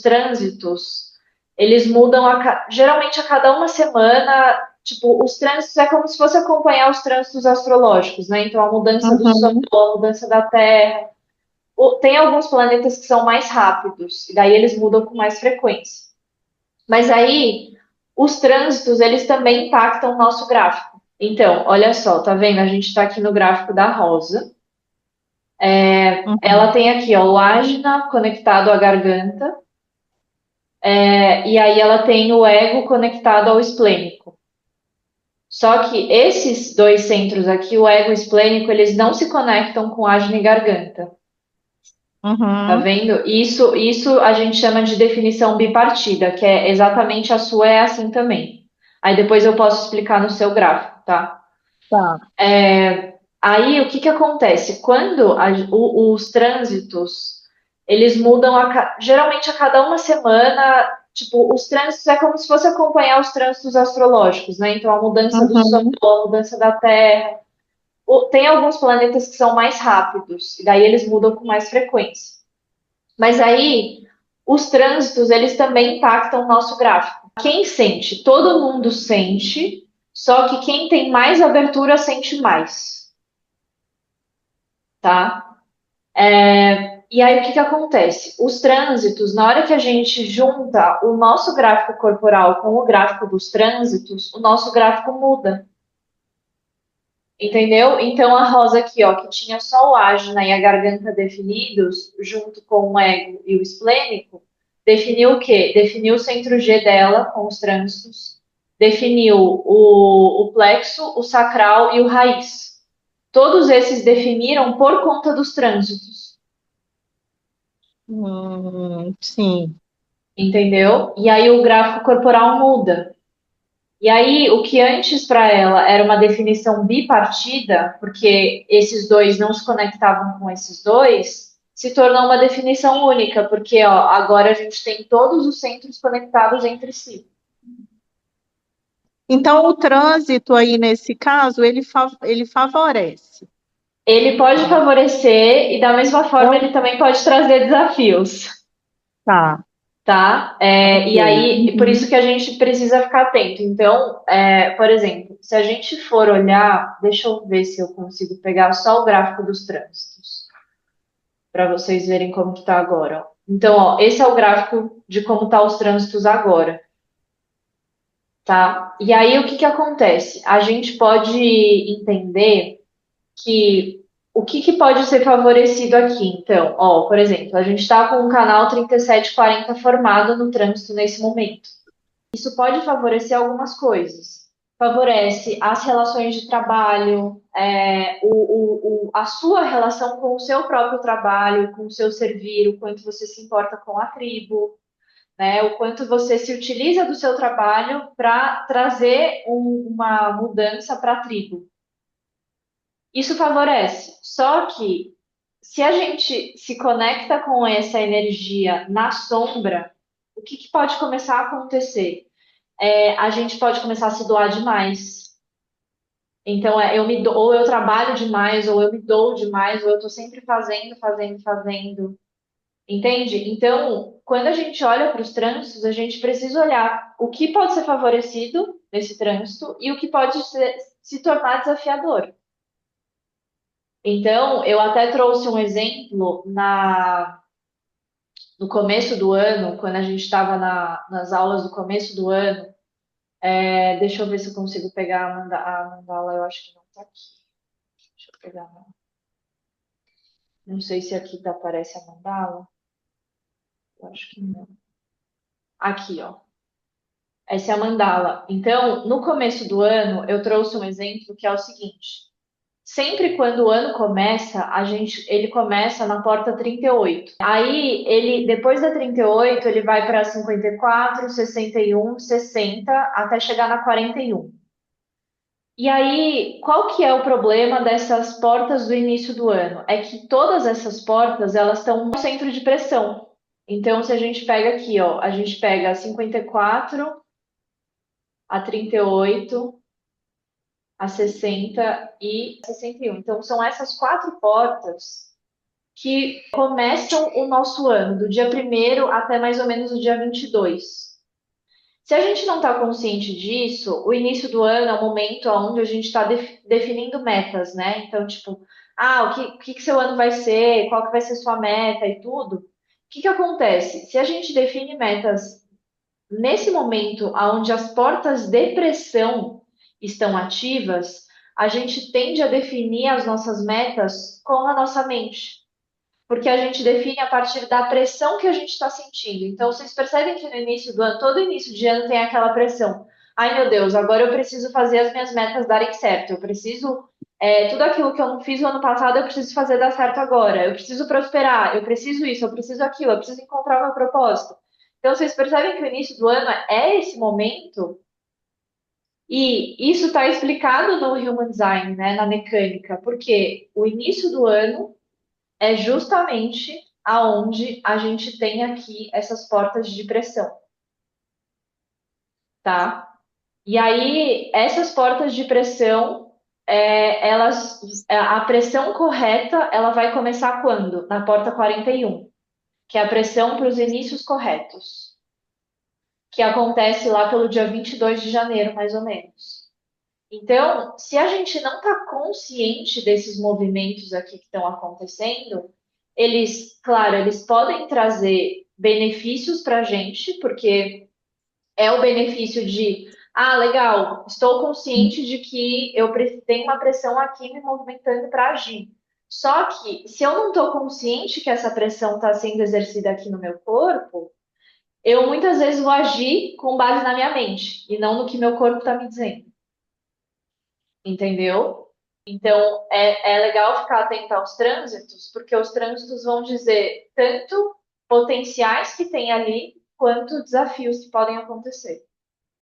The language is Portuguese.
trânsitos, eles mudam geralmente a cada uma semana. Tipo, os trânsitos é como se fosse acompanhar os trânsitos astrológicos, né? Então, a mudança do Sol, Uhum. a mudança da Terra. Tem alguns planetas que são mais rápidos, e daí eles mudam com mais frequência. Mas aí, os trânsitos, eles também impactam o nosso gráfico. Então, olha só, tá vendo? A gente está aqui no gráfico da Rosa. Ela Uhum. tem aqui, ó, o ágina conectado à garganta, e aí ela tem o ego conectado ao esplênico. Só que esses dois centros aqui, o ego e o esplênico, eles não se conectam com ágina e garganta. Tá Uhum. vendo? Isso a gente chama de definição bipartida, que é exatamente a sua é assim também. Aí depois eu posso explicar no seu gráfico, tá? Tá. Aí o que que acontece? Quando os trânsitos, eles mudam geralmente a cada uma semana. Tipo, os trânsitos é como se fosse acompanhar os trânsitos astrológicos, né? Então a mudança do Sol, Uhum. a mudança da Terra. Tem alguns planetas que são mais rápidos, e daí eles mudam com mais frequência. Mas aí, os trânsitos, eles também impactam o nosso gráfico. Quem sente? Todo mundo sente, só que quem tem mais abertura sente mais, tá? E aí, o que que acontece? Os trânsitos, na hora que a gente junta o nosso gráfico corporal com o gráfico dos trânsitos, o nosso gráfico muda. Entendeu? Então a Rosa aqui, ó, que tinha só o ágina e a garganta definidos, junto com o ego e o esplênico, definiu o quê? Definiu o centro G dela com os trânsitos, definiu o plexo, o sacral e o raiz. Todos esses definiram por conta dos trânsitos, Sim. entendeu? E aí o gráfico corporal muda. E aí, o que antes para ela era uma definição bipartida, porque esses dois não se conectavam com esses dois, se tornou uma definição única, porque ó, agora a gente tem todos os centros conectados entre si. Então, o trânsito aí, nesse caso, ele favorece. Ele pode favorecer e, da mesma forma, ele também pode trazer desafios, Tá, tá? ok. E aí, por Uhum. isso que a gente precisa ficar atento. Então, por exemplo, se a gente for olhar, deixa eu ver se eu consigo pegar só o gráfico dos trânsitos, para vocês verem como que está agora. Ó. Então, ó, esse é o gráfico de como estão os trânsitos agora, tá? E aí, o que que acontece? A gente pode entender que o que que pode ser favorecido aqui. Então, ó, por exemplo, a gente está com o canal 3740 formado no trânsito nesse momento. Isso pode favorecer algumas coisas. Favorece as relações de trabalho, a sua relação com o seu próprio trabalho, com o seu servir, o quanto você se importa com a tribo, né? O quanto você se utiliza do seu trabalho para trazer uma mudança para a tribo. Isso favorece. Só que se a gente se conecta com essa energia na sombra, o que, que pode começar a acontecer? A gente pode começar a se doar demais. Então, ou eu trabalho demais, ou eu me dou demais, ou eu estou sempre fazendo, fazendo, fazendo. Entende? Então, quando a gente olha para os trânsitos, a gente precisa olhar o que pode ser favorecido nesse trânsito e o que pode se tornar desafiador. Então, eu até trouxe um exemplo no começo do ano, quando a gente estava nas aulas do começo do ano. Deixa eu ver se eu consigo pegar a mandala, eu acho que não está aqui. Deixa eu pegar. Não sei se aqui aparece a mandala. Eu acho que não. Aqui, ó. Essa é a mandala. Então, no começo do ano, eu trouxe um exemplo que é o seguinte: sempre quando o ano começa, ele começa na porta 38. Aí, depois da 38, ele vai para 54, 61, 60, até chegar na 41. E aí, qual que é o problema dessas portas do início do ano? É que todas essas portas, elas estão no centro de pressão. Então, se a gente pega aqui, ó, a gente pega a 54, a 38, a 60 e a 61. Então, são essas quatro portas que começam o nosso ano, do dia 1º até mais ou menos o dia 22. Se a gente não está consciente disso, o início do ano é o momento onde a gente está definindo metas, né? Então, tipo, o que seu ano vai ser, qual que vai ser sua meta e tudo. O que que acontece? Se a gente define metas nesse momento onde as portas de pressão estão ativas, a gente tende a definir as nossas metas com a nossa mente, porque a gente define a partir da pressão que a gente está sentindo. Então, vocês percebem que no início do ano, todo início de ano tem aquela pressão. Ai, meu Deus, agora eu preciso fazer as minhas metas darem certo. Eu preciso, tudo aquilo que eu não fiz o ano passado, eu preciso fazer dar certo agora. Eu preciso prosperar, eu preciso isso, eu preciso aquilo, eu preciso encontrar o meu propósito. Então, vocês percebem que o início do ano é esse momento, e isso está explicado no Human Design, né, na mecânica, porque o início do ano é justamente aonde a gente tem aqui essas portas de pressão, tá? E aí, essas portas de pressão, a pressão correta, ela vai começar quando? Na porta 41, que é a pressão para os inícios corretos, que acontece lá pelo dia 22 de janeiro, mais ou menos. Então, se a gente não está consciente desses movimentos aqui que estão acontecendo, eles, claro, eles podem trazer benefícios para a gente, porque é o benefício de, legal, estou consciente de que tenho uma pressão aqui me movimentando para agir. Só que, se eu não estou consciente que essa pressão está sendo exercida aqui no meu corpo, eu muitas vezes vou agir com base na minha mente e não no que meu corpo está me dizendo. Entendeu? Então, é legal ficar atento aos trânsitos, porque os trânsitos vão dizer tanto potenciais que tem ali, quanto desafios que podem acontecer.